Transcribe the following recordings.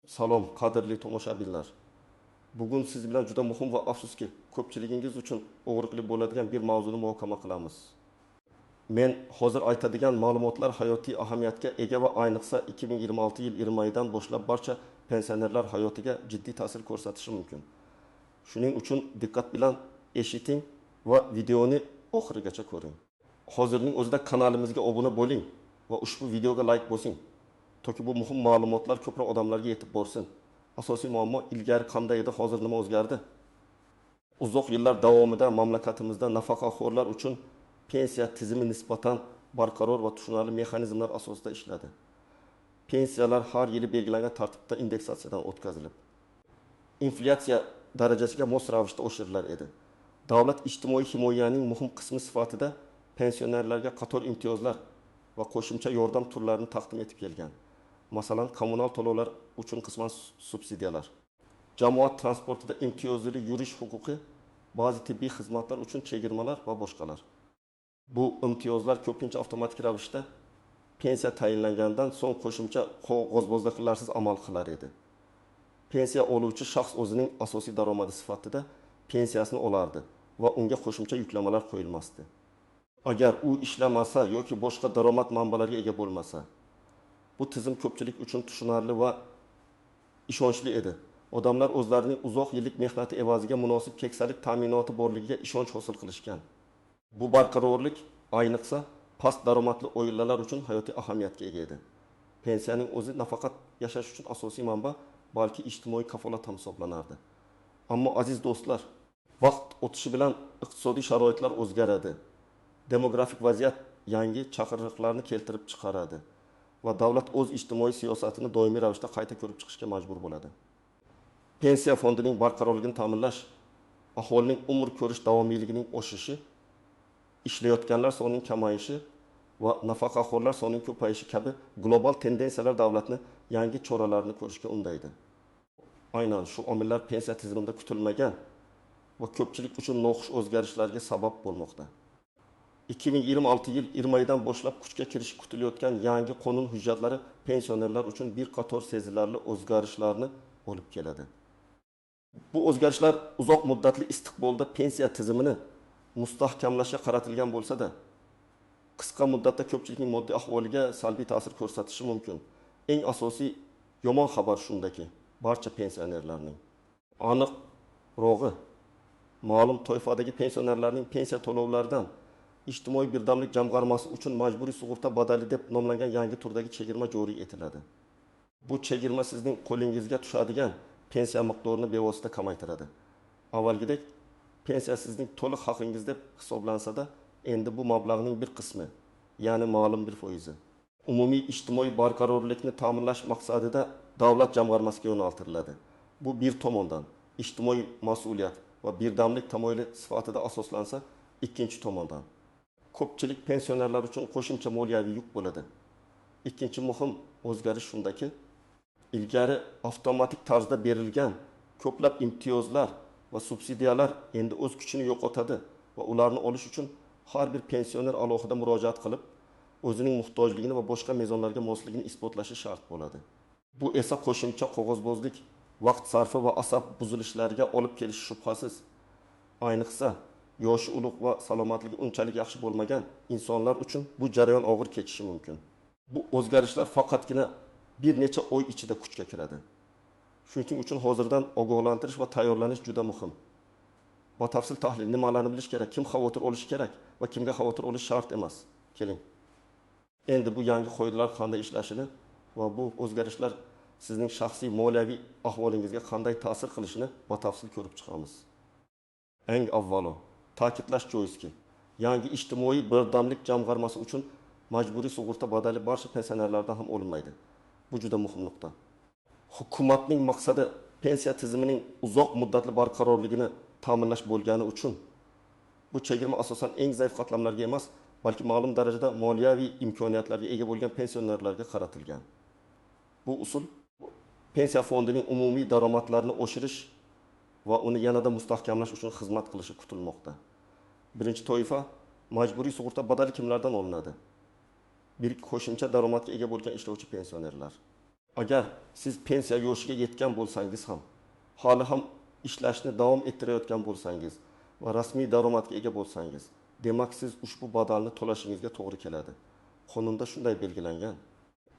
Salom, qadrli tomoshabinlar. Bugun siz bilan juda muhim va afsuski, ko'pchiligingiz uchun og'riqli bo'ladigan bir mavzuni muhokama qilamiz. Men hozir aytadigan ma'lumotlar hayotiy ahamiyatga ega va ayniqsa 2026 yil 20 oydan boshlab barcha pensionerlar hayotiga jiddiy ta'sir ko'rsatishi mumkin. Shuning uchun diqqat bilan eshiting va videoni oxirigacha ko'ring. Hozirning o'zida kanalimizga obuna bo'ling va ushbu videoga like bosing. Toki bu muhim ma'lumotlar ko'proq odamlarga yetib borsin. Asosiy muammo ilgari qanday edi, hozir nima o'zgardi? Uzoq yillar davomida mamlakatimizda nafaqaxo'rlar uchun pensiya tizimi nisbatan barqaror va tushunarli mexanizmlar asosida ishladi. Pensiyalar har yili belgilangan tartibda indeksatsiyadan o'tkazilib, inflyatsiya darajasiga mos ravishda oshirilar edi. Davlat ijtimoiy himoyaning muhim qismi sifatida pensionerlarga qator imtiyozlar va qo'shimcha yordam turlarini taqdim etib kelgan. Masalan, kommunal to'lovlar uchun qisman subsidiyalar, jamoat transportida imtiyozli yurish huquqi, ba'zi tibbiy xizmatlar uchun chegirmalar va boshqalar. Bu imtiyozlar ko'pincha avtomatik ravishda pensiya tayinlangandan so'ng qo'shimcha qog'ozbozliklarsiz amal qilar edi. Pensiya oluvchi shaxs o'zining asosiy daromadi sifatida pensiyasini olardi va unga qo'shimcha yuklamalar qo'yilmasdi. Agar u ishlamasa yoki boshqa daromad manbalariga ega bo'lmasa, bu tizim ko'pchilik uchun tushunarli va ishonchli edi. Odamlar o'zlarining uzoq yillik mehnati evaziga munosib keksalik ta'minoti borligiga ishonch hosil qilishgan. Bu barqarorlik ayniqsa past daromadli oilalar uchun hayotiy ahamiyatga ega edi. Pensiyaning o'zi nafaqat yashash uchun asosiy manba, balki ijtimoiy kafolat ham hisoblanardi. Ammo aziz do'stlar, vaqt o'tishi bilan iqtisodiy sharoitlar o'zgaradi. Demografik vaziyat yangi chaqiriqlarni keltirib chiqaradi va davlat o'z ijtimoiy siyosatini doimiy ravishda qayta ko'rib chiqishga majbur bo'ladi. Pensiya fondining barqarorligini ta'minlash, aholining umr ko'rish davomiyligining oshishi, ishlayotganlar sonining kamayishi va nafaqaxo'rlar sonining ko'payishi kabi global tendensiyalar davlatni yangi choralarni ko'rishga undaydi. Aynan shu omillar pensiya tizimida kutilmagan va ko'pchilik uchun noxush o'zgarishlarga sabab bo'lmoqda. 2026 yil 20 oydan boshlab kuchga kirishi kutilayotgan yangi qonun hujjatlari pensionerlar uchun bir qator sezilarli o'zgarishlarni olib keladi. Bu o'zgarishlar uzoq muddatli istiqbolda pensiya tizimini mustahkamlashga qaratilgan bo'lsa-da, qisqa muddatda ko'pchilikning moddiy ahvoliga salbiy ta'sir ko'rsatishi mumkin. Eng asosiy yomon xabar shundaki, barcha pensionerlarning aniq rog'i ma'lum toifadagi pensionerlarning pensiya to'lovlaridan ijtimoiy birdamlik jamg'armasi uchun majburiy sug'urta badali deb nomlangan yangi turdagi chegirma joriy etiladi. Bu chegirma sizning qo'lingizga tushadigan pensiya miqdorini bevosita kamaytiradi. Avvalgidek pensiya sizning to'liq haqingiz deb hisoblansa-da, endi bu mablag'ning bir qismi, ya'ni ma'lum bir foizi umumiy ijtimoiy barqarorlikni ta'minlash maqsadida davlat jamg'armasiga yo'naltiriladi. Bu bir tomondan ijtimoiy mas'uliyat va birdamlik tamoyili sifatida asoslansa, ikkinchi tomondan ko'pchilik pensionerlar uchun qo'shimcha moliyaviy yuk bo'ladi. Ikkinchi muhim o'zgarish shundaki, ilgari avtomatik tarzda berilgan ko'plab imtiyozlar va subsidiyalar endi o'z kuchini yo'qotadi va ularni olish uchun har bir pensioner alohida murojaat qilib, o'zining muhtojligini va boshqa mezonlarga mosligini isbotlashi shart bo'ladi. Bu esa qo'shimcha qog'ozbozlik, vaqt sarfi va asab buzilishlariga olib kelishi shubhasiz. Ayniqsa yoshi ulug' va salomatligi unchalik yaxshi bo'lmagan insonlar uchun bu jarayon og'ir kechishi mumkin. Bu o'zgarishlar faqatgina bir necha oy ichida kuchga kiradi. Shuning uchun hozirdan ogohlantirish va tayyorlanish juda muhim. Batafsil tahlil, nimalarni bilish kerak, kim xavotir olishi kerak va kimga xavotir olish shart emas. Keling. Endi bu yangi qoidalar qanday ishlashini va bu o'zgarishlar sizning shaxsiy moliyaviy ahvolingizga qanday ta'sir qilishini batafsil ko'rib chiqamiz. Eng avvalo ta'kidlash joizki, yangi ijtimoiy birdamlik jamg'armasi uchun majburiy sug'urta badali barcha pensionerlardan ham olinmaydi. Bu juda muhim nuqta. Hukumatning maqsadi pensiya tizimining uzoq muddatli barqarorligini ta'minlash bo'lgani uchun bu chegirma asosan eng zaif qatlamlarga emas, balki ma'lum darajada moliyaviy imkoniyatlarga ega bo'lgan pensionerlarga qaratilgan. Bu usul pensiya fondining umumiy daromadlarini oshirish va uni yanada mustahkamlash uchun xizmat qilishi kutilmoqda. Birinchi toifa majburiy sug'urta badali kimlardan olinadi? Bir qo'shimcha daromadga ega bo'lgan ishlovchi pensionerlar. Agar siz pensiya yoshiga yetgan bo'lsangiz ham, hali ham ishlashni davom ettirayotgan bo'lsangiz va rasmiy daromadga ega bo'lsangiz, demak siz ushbu badalni to'lashingizga to'g'ri keladi. Qonunda shunday belgilangan.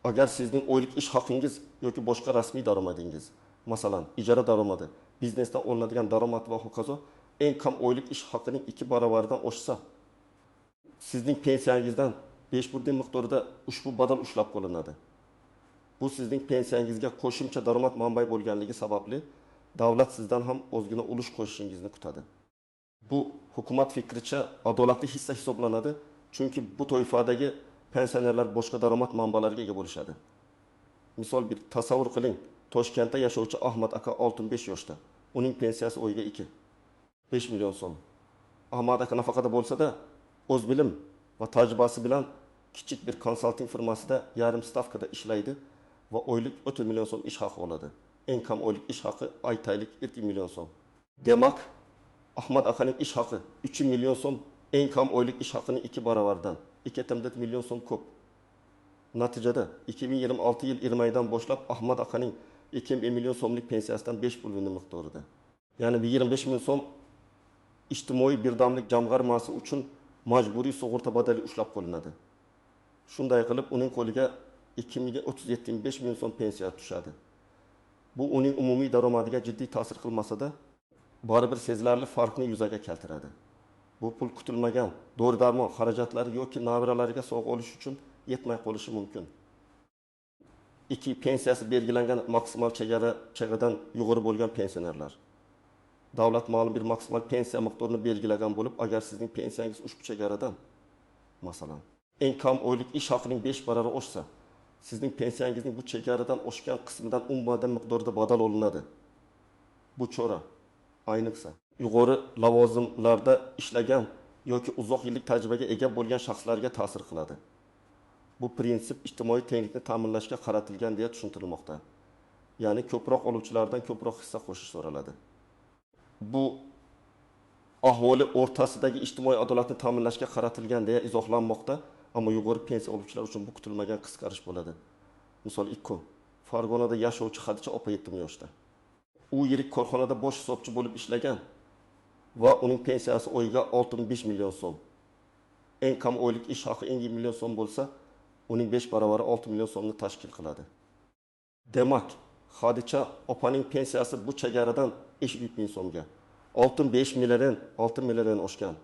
Agar sizning oylik ish haqingiz yoki boshqa rasmiy daromadingiz, masalan, ijara daromadi, biznesdan olinadigan daromad va hokazo eng kam oylik ish haqining 2 baravaridan oshsa, sizning pensiyangizdan 5% miqdorida ushbu badal ushlab qolinadi. Bu sizning pensiyangizga qo'shimcha daromad manbai bo'lganligi sababli davlat sizdan ham o'zgina ulush qo'shishingizni kutadi. Bu hukumat fikricha adolatli hissa hisoblanadi, chunki bu toifadagi pensionerlar boshqa daromad manbalariga ega bo'lishadi. Misol bir tasavvur qiling, Toshkentda yashovchi Ahmad aka 65 yoshda. Uning pensiyasi oyiga 5 million so'm. Ahmad aka nafaqada bo'lsa-da, o'z bilim va tajribasi bilan kichik bir konsalting firmasida yarim stavkada ishlaydi va oylik 30 million so'm ish haqi oladi. Eng kam oylik ish haqi aytaylik 2 million so'm. Demak, Ahmad akaning ish haqi 3 million so'm eng kam oylik ish haqining 2 baravaridan 2,4 million so'm ko'p. Natijada 2026 yil iyirmaydan boshlab Ahmad akaning 2 million so'mlik pensiyasidan 5% miqdorida. Ya'ni 25 ming so'm ijtimoiy birdamlik jamg'armasi uchun majburiy sug'urta badali ushlab qo'linadi. Shunday qilib uning qo'liga 2,375 ming so'm pensiya tushadi. Bu uning umumiy daromadiga jiddiy ta'sir qilmasa-da, baribir sezilarli farqni yuzaga keltiradi. Bu pul kutilmagan dori-darmon xarajatlari yoki nabiralariga sovg'a olish uchun yetmay qolishi mumkin. Pensiyasi belgilangan maksimal chegaradan yuqori bo'lgan pensionerlar. Davlat ma'lum bir maksimal pensiya miqdorini belgilagan bo'lib, agar sizning pensiyangiz ushbu chegaradan, masalan, eng kam oylik ish haqining 5 baravar oshsa, sizning pensiyangizning bu chegaradan oshgan qismidan umumdan miqdorda badal olinadi. Bu chora ayniqsa yuqori lavozimlarda ishlagan yoki uzoq yillik tajribaga ega bo'lgan shaxslarga ta'sir qiladi. Bu prinsip ijtimoiy tenglikni ta'minlashga qaratilgan deya tushuntirilmoqda. Ya'ni ko'proq oluvchilardan ko'proq hissa qo'shish so'raladi. Bu ahvoli o'rtasidagi ijtimoiy adolatni ta'minlashga qaratilgan deya izohlanmoqda, ammo yuqori pensiya oluvchilar uchun bu kutilmagan qisqarish bo'ladi. Misol ikki, Farg'onada yashovchi Xadicha opa 70 yoshda. U yirik korxonada bosh hisobchi bo'lib ishlagan va uning pensiyasi oyiga 65 million so'm. Eng kam oylik ish haqi 10 million so'm bo'lsa, uning 5 baravari 6 million so'mni tashkil qiladi. Demak, Xadicha opaning pensiyasi bu chegaradan 5 ming so'mga, 6 milliardan oshgan.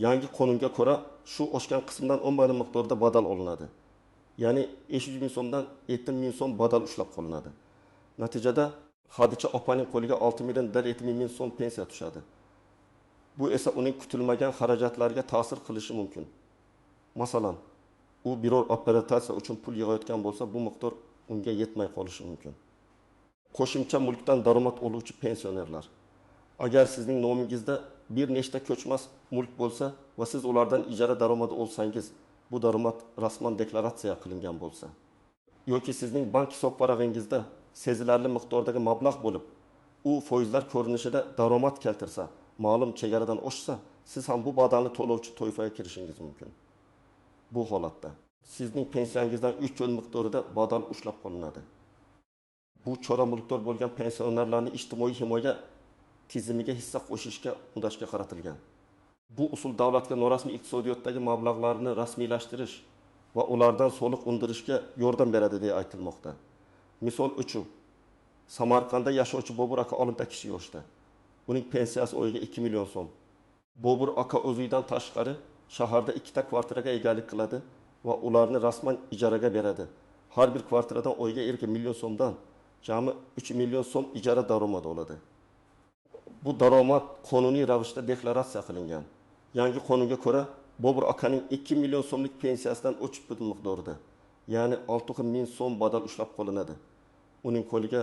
Yangi qonunga ko'ra shu oshgan qismdan 10 miqdorda badal olinadi. Ya'ni 500 ming so'mdan 70 ming so'm badal ushlab qolinadi. Natijada Xadicha opaning qo'liga 6,7 ming so'm pensiya tushadi. Bu esa uning kutilmagan xarajatlariga ta'sir qilishi mumkin. Masalan, u biror operatsiya uchun pul yig'ayotgan bo'lsa, bu miqdor unga yetmay qolishi mumkin. Qo'shimcha mulkdan daromad oluvchi pensionerlar. Agar sizning nomingizda bir nechta ko'chmas mulk bo'lsa va siz ulardan ijara daromadi olsangiz, bu daromad rasman deklaratsiya qilingan bo'lsa, yoki sizning bank hisob varag'ingizda sezilarli miqdordagi mablag' bo'lib, u foizlar ko'rinishida daromad keltirsa, ma'lum chegaradan oshsa, siz ham bu badalni to'lovchi toifaga kirishingiz mumkin. Bu holatda sizning pensiyangizdan 3 yo'l miqdorida badal ushlab qolinadi. Bu chora mulkdor bo'lgan pensionerlarni ijtimoiy himoya tizimiga hissa qo'shishga undashga qaratilgan. Bu usul davlatga norasmiy iqtisodiyotdagi mablag'larni rasmiylashtirish va ulardan soliq undirishga yordam beradi deya aytilmoqda. Misol uchun, Samarqandda yashovchi Bobur aka 62 yoshda. Uning pensiyasi oyiga 2 million so'm. Bobur aka o'zidan tashqari shaharda 2 ta kvartiraga egalik qiladi va ularni rasman ijaraga beradi. Har bir kvartiradan oyiga 2 million so'mdan jami 3 million so'm ijara daromadi oladi. Bu daromad qonuniy ravishda deklaratsiya qilingan. Yangi qonunga ko'ra Bobur akaning 2 million so'mlik pensiyasidan 3% miqdorida, ya'ni 6 ming so'm badal ushlab qolinadi. Uning qo'liga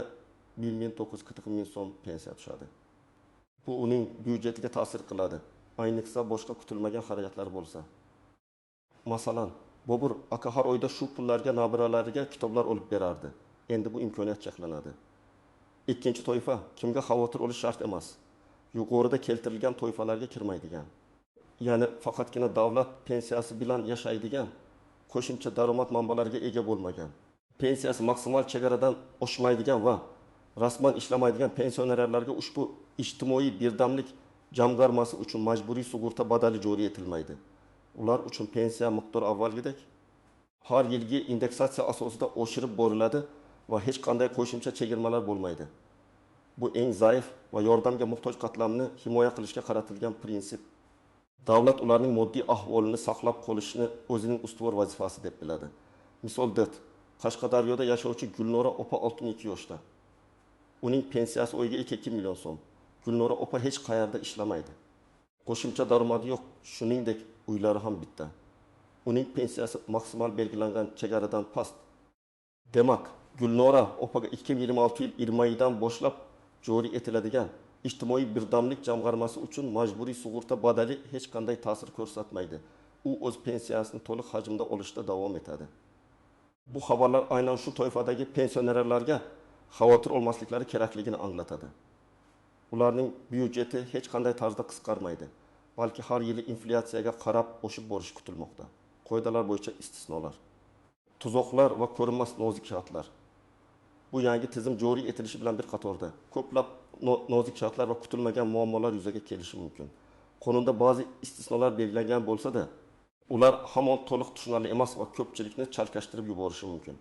1,940 ming so'm pensiya tushadi. Bu uning byudjetiga ta'sir qiladi, ayniqsa boshqa kutilmagan xarajatlar bo'lsa. Masalan, Bobur aka har oyda shu pullarga nabiralariga kitoblar olib berardi. Endi bu imkoniyat cheklanadi. Ikkinchi toifa kimga xavotir olish shart emas. Yuqorida keltirilgan toifalarga kirmaydigan. Ya'ni faqatgina davlat pensiyasi bilan yashaydigan, qo'shimcha daromad manbalariga ega bo'lmagan. pensiyasi maksimal chegaradan oshmaydigan va rasman ishlamaydigan pensionerlarga ushbu ijtimoiy birdamlik jamg'armasi uchun majburiy sug'urta badali joriy etilmaydi. Ular uchun pensiya miqdori avvalgidek har yilgi indeksatsiya asosida oshirib boriladi va hech qanday qo'shimcha chegirmalar bo'lmaydi. Bu eng zaif va yordamga muhtoj qatlamni himoya qilishga qaratilgan prinsip. Davlat ularning moddiy ahvolini saqlab qolishni o'zining ustuvor vazifasi deb biladi. Misol deb, Qashqadaryoda yashovchi Gulnora opa 62 yoshda. Uning pensiyasi oyiga 2 million so'm. Gulnora opa hech qayerda ishlamaydi. Qo'shimcha daromadi yo'q, shuningdek uylari ham bitta. Uning pensiyasi maksimal belgilangan chegaradan past. Demak, Gulnora opaga 2026 yil 20 oydan boshlab joriy etiladigan ijtimoiy birdamlik jamg'armasi uchun majburiy sug'urta badali hech qanday ta'sir ko'rsatmaydi. U o'z pensiyasini to'liq hajmda olishda davom etadi. Bu xabarlar aynan shu toifadagi pensionerlarga xavotir olmasliklari kerakligini anglatadi. Ularning byudjeti hech qanday tarzda qisqarmaydi, balki har yili inflyatsiyaga qarab o'sib borishi kutilmoqda. Qoidalar bo'yicha istisnolar. Tuzoqlar va ko'rinmas nozik shartlar. Bu yangi tizim joriy etilishi bilan bir qatorda ko'plab nozik shartlar va kutilmagan muammolar yuzaga kelishi mumkin. Qonunda ba'zi istisnolar belgilangan bo'lsa-da, ular hamon to'liq tushunarli emas va ko'pchilikni chalkashtirib yuborishi mumkin.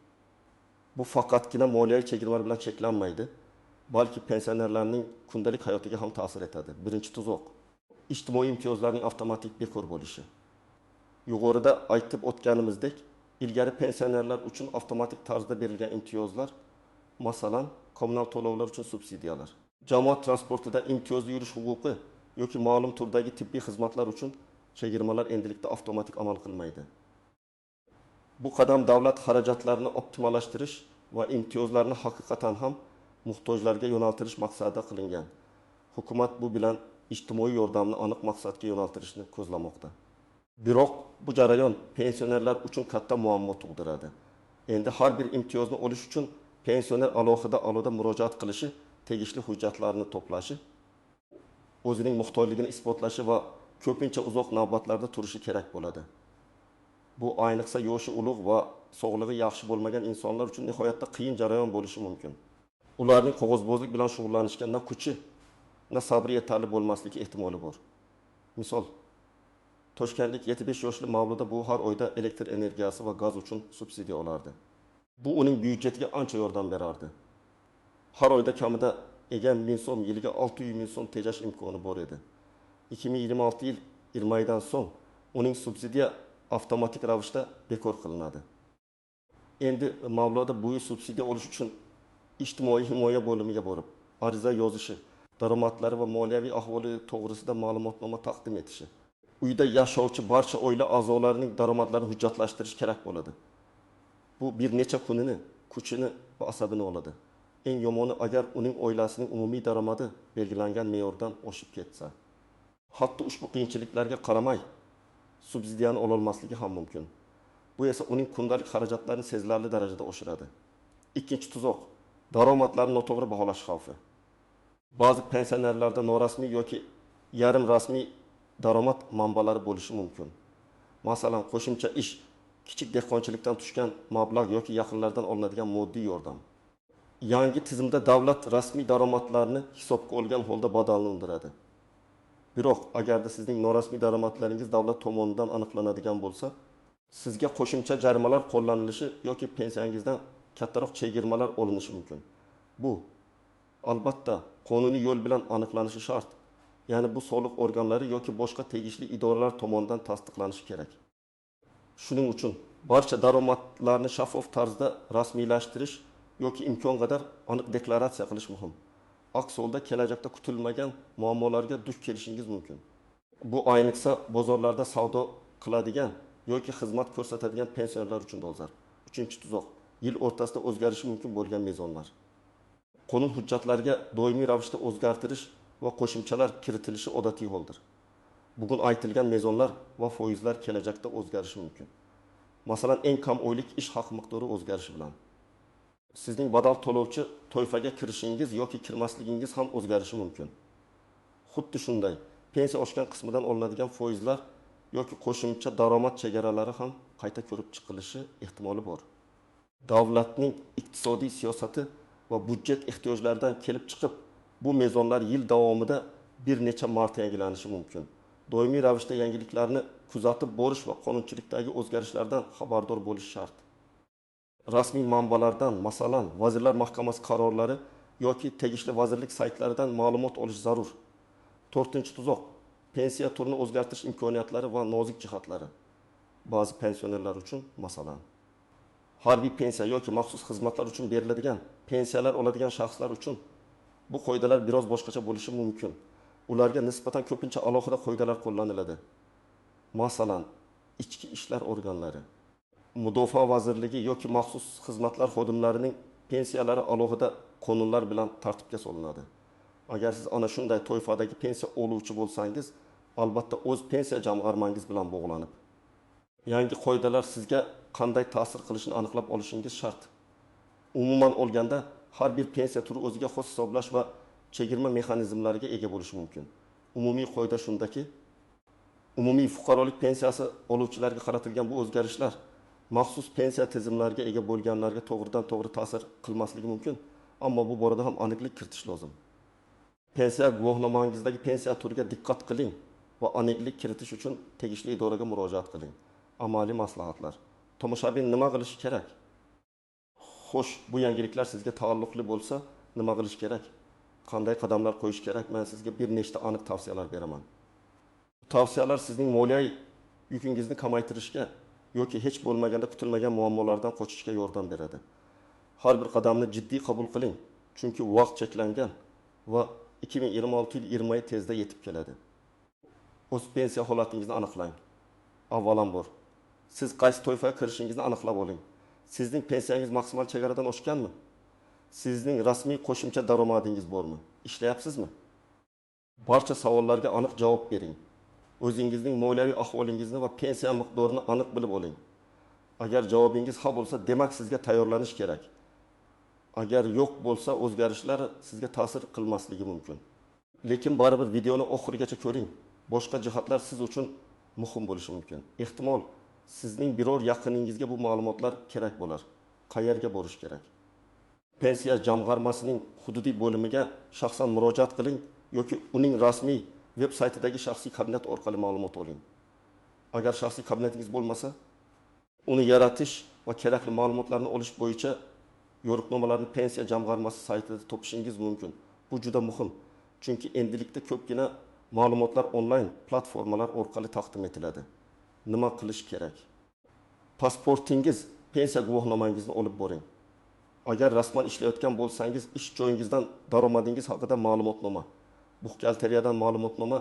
Bu faqatgina moliyaviy chegirmalar bilan cheklanmaydi, balki pensionerlarning kundalik hayotiga ham ta'sir etadi. Birinchi tuzoq: ijtimoiy imtiyozlarning avtomatik bekor bo'lishi. Yuqorida aytib o'tganimizdek, ilgari pensionerlar uchun avtomatik tarzda berilgan imtiyozlar, masalan, kommunal to'lovlar uchun subsidiyalar, jamoat transportida imtiyozli yurish huquqi yoki ma'lum turdagi tibbiy xizmatlar uchun chegirmalar endilikda avtomatik amal qilmaydi. Bu qadam davlat xarajatlarini optimallashtirish va imtiyozlarni haqiqatan ham muhtojlarga yo'naltirish maqsadida qilingan. Hukumat bu bilan ijtimoiy yordamni aniq maqsadga yo'naltirishni ko'zlamoqda. Biroq bu jarayon pensionerlar uchun katta muammo tug'diradi. Endi har bir imtiyozni olish uchun pensioner alohida murojaat qilishi, tegishli hujjatlarni to'plashi, o'zining muhtojligini isbotlashi va ko'pincha uzoq navbatlarda turishi kerak bo'ladi. Bu ayniqsa yoshi ulug' va sog'lig'i yaxshi bo'lmagan insonlar uchun nihoyatda qiyin jarayon bo'lishi mumkin. Ularning qog'ozbozlik bilan shug'ullanishga na kuchi, na sabri yetarli bo'lmasligi ehtimoli bor. Misol, Toshkentlik 75 yoshli Mavluda bu har oyda elektr energiyasi va gaz uchun subsidiya olardi. Bu uning byudjetiga ancha yordam berardi. Har oyda kamida 1000 so'm, yiliga 600 ming so'm tejash imkoni bor edi. 2026 yil 20 oydan so'ng uning subsidiya avtomatik ravishda bekor qilinadi. Endi Mavluda bu subsidiya olish uchun ijtimoiy himoya bo'limiga borib, ariza yozishi, daromadlari va moliyaviy ahvoli to'g'risida ma'lumotnoma taqdim etishi, uyda yashovchi barcha oila a'zolarining daromadlarini hujjatlashtirish kerak bo'ladi. Bu bir necha kunini, kuchini va asabini oladi. Eng yomoni, agar uning oilasining umumiy daromadi belgilangan me'yordan oshib ketsa, hatto ushbu qiyinchiliklarga qaramay subsidiyani ola olmasligi ham mumkin. Bu esa uning kundalik xarajatlarini sezilarli darajada oshiradi. Ikkinchi tuzoq: daromadlarni noto'g'ri baholash xavfi. Ba'zi pensionerlarda norasmiy yoki yarim rasmiy daromad manbalari bo'lishi mumkin. Masalan, qo'shimcha ish, kichik dehqonchilikdan tushgan mablag' yoki yaqinlardan olinadigan moddiy yordam. Yangi tizimda davlat rasmiy daromadlarni hisobga olgan holda badalni undiradi. Biroq agarda sizning norasmiy daromadlaringiz davlat tomonidan aniqlanadigan bo'lsa, sizga qo'shimcha jarimalar qo'llanilishi yoki pensiyangizdan kattaroq chegirmalar olinishi mumkin. Bu albatta qonuniy yo'l bilan aniqlanishi shart. Ya'ni bu soliq organlari yoki boshqa tegishli idoralar tomonidan tasdiqlanishi kerak. Shuning uchun barcha daromadlarni shaffof tarzda rasmiylashtirish yoki imkon qadar aniq deklaratsiya qilish muhim. Aks holda kelajakda kutilmagan muammolarga duch kelishingiz mumkin. Bu ayniqsa bozorlarda savdo qiladigan yoki xizmat ko'rsatadigan pensionerlar uchun dolzarb. Uchinchi tuzoq: yil o'rtasida o'zgarishi mumkin bo'lgan mezonlar. Qonun hujjatlariga doimiy ravishda o'zgartirish va qo'shimchalar kiritilishi odatiy holdir. Bugun aytilgan mezonlar va foizlar kelajakda o'zgarishi mumkin. Masalan, eng kam oylik ish haqi miqdori o'zgarishi bilan sizning badal to'lovchi toifaga kirishingiz yoki kirmasligingiz ham o'zgarishi mumkin. Xuddi shunday, pensiya oshgan qismidan olinadigan foizlar yoki qo'shimcha daromad chegaralari ham qayta ko'rib chiqilishi ehtimoli bor. Davlatning iqtisodiy siyosati va budjet ehtiyojlaridan kelib chiqib, bu mezonlar yil davomida bir necha marta yangilanishi mumkin. Doimiy ravishda yangiliklarni kuzatib borish va qonunchilikdagi o'zgarishlardan xabardor bo'lish shart. Rasmiy manbalardan, masalan, Vazirlar Mahkamasi qarorlari yoki tegishli vazirlik saytlaridan ma'lumot olish zarur. 4-tuzoq. Pensiya turini o'zgartirish imkoniyatlari va nozik jihatlari. Ba'zi pensionerlar uchun, masalan, harbiy pensiya yoki maxsus xizmatlar uchun beriladigan pensiyalar oladigan shaxslar uchun bu qoidalar biroz boshqacha bo'lishi mumkin. Ularga nisbatan ko'pincha alohida qoidalar qo'llaniladi. Masalan, ichki ishlar organlari, Mudofaa vazirligi yoki maxsus xizmatlar xodimlarining pensiyalari alohida qonunlar bilan tartibga solinadi. Agar siz ana shunday toifadagi pensiya oluvchi bo'lsangiz, albatta o'z pensiya jamg'armangiz bilan bog'lanib, yangi qoidalar sizga qanday ta'sir qilishini aniqlab olishingiz shart. Umuman olganda, har bir pensiya turi o'ziga xos hisoblash va chegirma mexanizmlariga ega bo'lishi mumkin. Umumiy qoida shundaki, umumiy fuqarolik pensiyasi oluvchilarga qaratilgan bu o'zgarishlar maxsus pensiya tizimlariga ega bo'lganlarga to'g'ridan-to'g'ri ta'sir qilmasligi mumkin, ammo bu borada ham aniqlik kiritish lozim. Pensiya guvohnomangizdagi pensiya turiga diqqat qiling va aniqlik kiritish uchun tegishli idoraga murojaat qiling. Amaliy maslahatlar. Tomoshabin nima qilishi kerak? Xo'sh, bu yangiliklar sizga taalluqli bo'lsa, nima qilish kerak? Qanday qadamlar qo'yish kerak? Men sizga bir nechta aniq tavsiyalar beraman. Bu tavsiyalar sizning moliyaviy yukingizni kamaytirishga yoki hech bo'lmaganda kutilmagan muammolardan qochishga yordam beradi. Har bir qadamni jiddiy qabul qiling, chunki vaqt cheklangan va 2026 yil 20 tezda yetib keladi. O'z pensiya holatingizni aniqlang. Avvalambor, siz qaysi toifaga kirishingizni aniqlab oling. Sizning pensiyangiz maksimal chegaradan oshganmi? Sizning rasmiy qo'shimcha daromadingiz bormi? Ishlayapsizmi? Barcha savollarga aniq javob bering. O'zingizning moliyaviy ahvolingizni va pensiya miqdorini aniq bilib oling. Agar javobingiz ha bo'lsa, demak sizga tayyorlanish kerak. Agar yo'q bo'lsa, o'zgarishlar sizga ta'sir qilmasligi mumkin. Lekin baribir videoni oxirigacha ko'ring. Boshqa jihatlar siz uchun muhim bo'lishi mumkin. Ehtimol sizning biror yaqiningizga bu ma'lumotlar kerak bo'lar. Qayerga borish kerak? Pensiya jamg'armasining hududiy bo'limiga shaxsan murojaat qiling yoki uning rasmiy veb saytidagi shaxsiy kabinet orqali ma'lumot oling. Agar shaxsiy kabinetingiz bo'lmasa, uni yaratish va kerakli ma'lumotlarni olish bo'yicha yo'riqnomalarni pensiya jamg'armasi saytida topishingiz mumkin. Bu juda muhim, chunki endilikda ko'pgina ma'lumotlar onlayn platformalar orqali taqdim etiladi. Nima qilish kerak? Pasportingiz, pensiya guvohnomangizni olib boring. Agar rasman ishlayotgan bo'lsangiz, ish joyingizdan daromadingiz haqida ma'lumotnoma, buxgalteriyadan ma'lumotnoma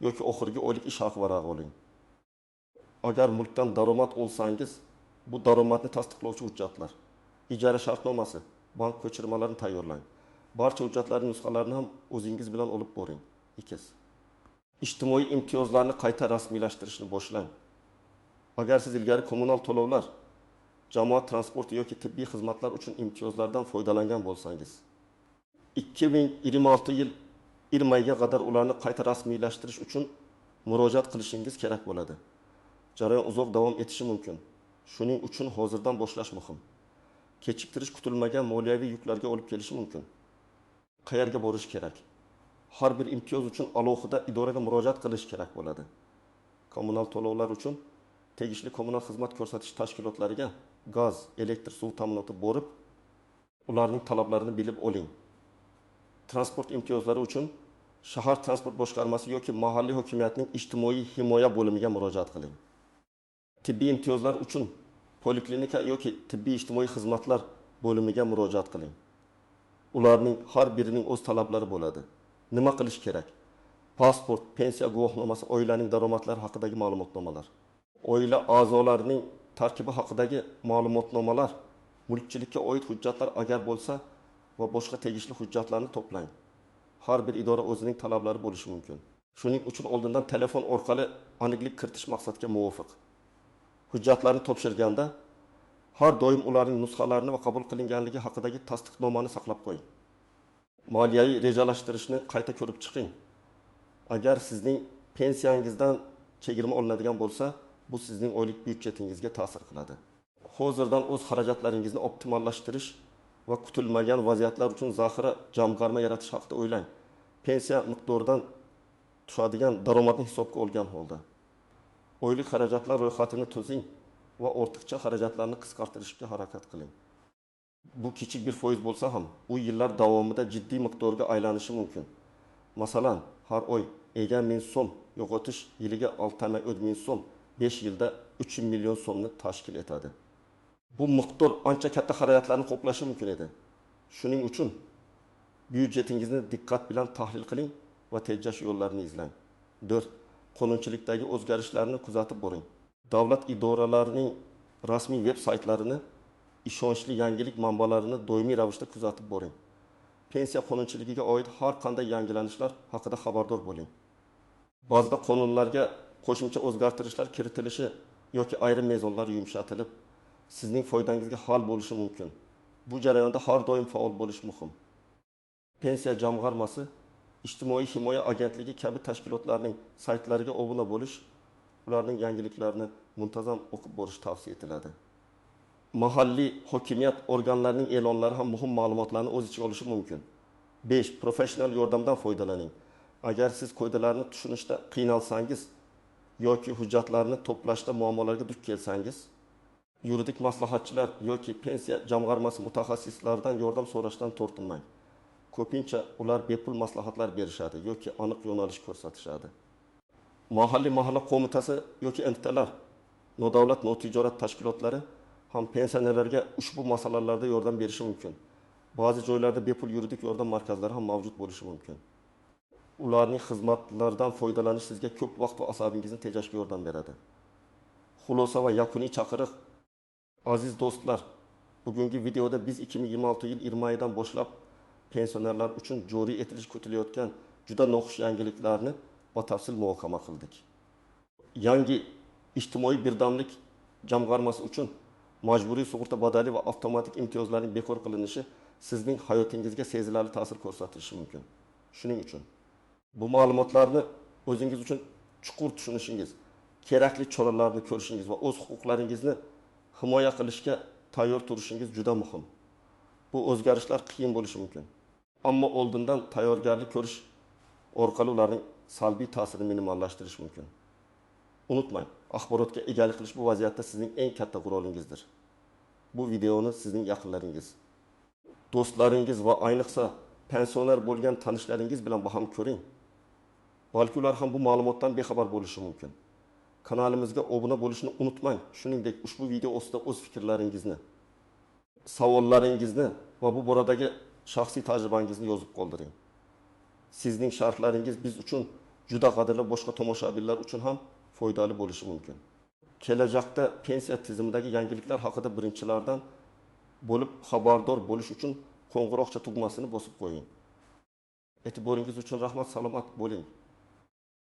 yoki oxirgi oylik ish haqi varag'i oling. Agar mulkdan daromad olsangiz, bu daromadni tasdiqlovchi hujjatlar, ijara shartnomasi, bank ko'chirmalarini tayyorlang. Barcha hujjatlarning nusxalarini ham o'zingiz bilan olib boring. 2. Ijtimoiy imtiyozlarni qayta rasmiylashtirishni boshlang. Agar siz ilgari kommunal to'lovlar, jamoat transporti yoki tibbiy xizmatlar uchun imtiyozlardan foydalangan bo'lsangiz, 2026 yil 1 mayga qadar ularni qayta rasmiylashtirish uchun murojaat qilishingiz kerak bo'ladi. Jarayon uzoq davom etishi mumkin. Shuning uchun hozirdan boshlash muhim. Kechiktirish kutilmagan moliyaviy yuklarga olib kelishi mumkin. Qayerga borish kerak? Har bir imtiyoz uchun alohida idoraga murojaat qilish kerak bo'ladi. Kommunal to'lovlar uchun tegishli kommunal xizmat ko'rsatish tashkilotlariga gaz, elektr, suv ta'minoti borib, ularning talablarini bilib oling. Transport imtiyozlari uchun shahar transport boshqarmasi yoki mahalliy hokimiyatning ijtimoiy himoya bo'limiga murojaat qiling. Tibbiy imtiyozlar uchun poliklinika yoki tibbiy ijtimoiy xizmatlar bo'limiga murojaat qiling. Ularning har birining o'z talablari bo'ladi. Nima qilish kerak? Pasport, pensiya guvohnomasi, oilaning daromadlari haqidagi ma'lumotnomalar, oila a'zolarining tarkibi haqidagi ma'lumotnomalar, mulkchilikka oid hujjatlar agar bo'lsa va boshqa tegishli hujjatlarni to'plang. Har bir idora o'zining talablari bo'lishi mumkin. Shuning uchun oldindan telefon orqali aniqlik kiritish maqsadga muvofiq. Hujjatlarni topshirganda har doim ularning nusxalarini va qabul qilinganligi haqidagi tasdiqnomani saqlab qo'ying. Moliyaviy rejalashtirishni qayta ko'rib chiqing. Agar sizning pensiyangizdan chegirma olinadigan bo'lsa, bu sizning oylik byudjetingizga ta'sir qiladi. hozirdan o'z xarajatlaringizni optimallashtirish va kutilmagan vaziyatlar uchun zaxira jamg'arma yaratish haqida o'ylang. Pensiya miqdoridan tushadigan daromadni hisobga olgan holda oylik xarajatlar ro'yxatini tuzing va ortiqcha xarajatlarni qisqartirishga harakat qiling. Bu kichik bir foiz bo'lsa ham, u yillar davomida jiddiy miqdorga aylanishi mumkin. Masalan, har oy egan 1000 so'm yo'qotish yiliga 6,10 so'm, 5 yilda 3 million so'mni tashkil etadi. Bu miqdor ancha katta xarajatlarni qoplashi mumkin edi. Shuning uchun byudjetingizni diqqat bilan tahlil qiling va tejash yo'llarini izlang. 4. Qonunchilikdagi o'zgarishlarni kuzatib boring. Davlat idoralarining rasmiy veb-saytlarini, ishonchli yangilik manbalarini doimiy ravishda kuzatib boring. Pensiya qonunchiligiga oid har qanday yangilanishlar haqida xabardor bo'ling. Ba'zida qonunlarga qo'shimcha o'zgartirishlar kiritilishi yoki ayrim mezonlar yumshatilib, sizning foydangizga hal bo'lishi mumkin. Bu jarayonda har doim faol bo'lish muhim. Pensiya jamg'armasi, ijtimoiy himoya agentligi kabi tashkilotlarning saytlariga obuna bo'lish, ularning yangiliklarini muntazam o'qib borish tavsiya etiladi. Mahalliy hokimiyat organlarining e'lonlari ham muhim ma'lumotlarni o'z ichiga olishi mumkin. 5. Professional yordamdan foydalaning. Agar siz qoidalarni tushunishda qiynalsangiz yoki hujjatlarni to'plashda muammolarga duch kelsangiz, yuridik maslahatchilar yoki pensiya jamg'armasi mutaxassislaridan yordam so'rashdan tortinmang. Ko'pincha ular bepul maslahatlar berishadi yoki aniq yo'nalish ko'rsatishadi. Mahalliy mahalla qo'mitasi yoki entitalar, nodavlat notijorat tashkilotlari ham pensionerlarga ushbu masalalarda yordam berishi mumkin. Ba'zi joylarda bepul yuridik yordam markazlari ham mavjud bo'lishi mumkin. Ularning xizmatlaridan foydalanish sizga ko'p vaqt va asabingizni tejashga yordam beradi. Xulosa va yakuniy chaqiriq. Aziz do'stlar, bugungi videoda biz 2026 yil 20 oydan boshlab pensionerlar uchun joriy etilish kutilayotgan juda noxush yangiliklarni batafsil muhokama qildik. Yangi ijtimoiy birdamlik jamg'armasi uchun majburiy sug'urta badali va avtomatik imtiyozlarning bekor qilinishi sizning hayotingizga sezilarli ta'sir ko'rsatishi mumkin. Shuning uchun bu ma'lumotlarni o'zingiz uchun chuqur tushunishingiz, kerakli choralarni ko'rishingiz va o'z huquqlaringizni himoya qilishga tayyor turishingiz juda muhim. Bu o'zgarishlar qiyin bo'lishi mumkin. Ammo oldindan tayyorgarlik ko'rish orqali ularning salbiy ta'sirini minimallashtirish mumkin. Unutmang, axborotga egalik qilish bu vaziyatda sizning eng katta qurolingizdir. Bu videoni sizning yaqinlaringiz, do'stlaringiz va ayniqsa pensioner bo'lgan tanishlaringiz bilan baham ko'ring. Balki ular ham bu ma'lumotdan bexabar bo'lishi mumkin. Kanalimizga obuna bo'lishni unutmang. Shuningdek, ushbu video ostida o'z fikrlaringizni, savollaringizni va bu boradagi shaxsiy tajribangizni yozib qoldiring. Sizning sharhlaringiz biz uchun juda qadrli, boshqa tomoshabinlar uchun ham foydali bo'lishi mumkin. Kelajakda pensiya tizimidagi yangiliklar haqida birinchilardan bo'lib xabardor bo'lish uchun qo'ng'iroqcha tugmasini bosib qo'ying. E'tiboringiz uchun rahmat, salomat bo'ling.